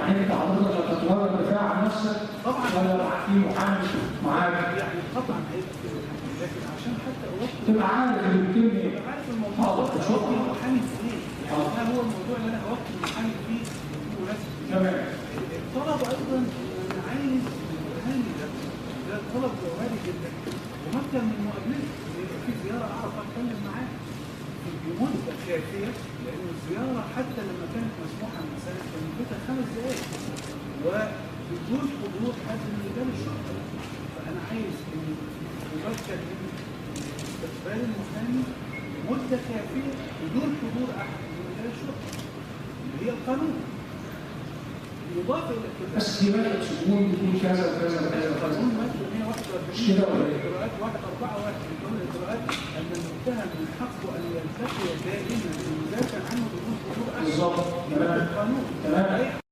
يعني انت حضرتك هتتولى الدفاع عن نفسك طبعا ولا في محامي معاك؟ يعني طبعا هيبقى في محامي، لكن عشان حتى اوكل تبقى عارف اللي بتكلم ايه؟ تبقى عارف الموضوع ده اوكل محامي في ايه؟ يعني ده هو الموضوع اللي انا اوكل محامي فيه مناسب. تمام. الطلب ايضا انا عايز المحامي ده طلب جوهري جدا ومكن من مقابلته يبقى في زياره اعرف اتكلم معاه بمده كافيه، لان الزياره حتى لما كانت مسموحه المسائل كان مدتها 5 دقائق وبدون حضور حد من رجال الشرطه. فانا عايز ان يبكر من استقبال المحامي مده كافيه بدون حضور احد من رجال الشرطه اللي هي القانون. يضاف الى كده بس في مادة سجون بتقول كذا وكذا وكذا وكذا. قانون ماده 141 مش كده ولا ايه؟ اجراءات 141 من قانون الاجراءات ان المتهم من حقه ان يلتقي دائما بمدافع عنه بدون حضور احد. بالظبط. يبقى القانون تمام.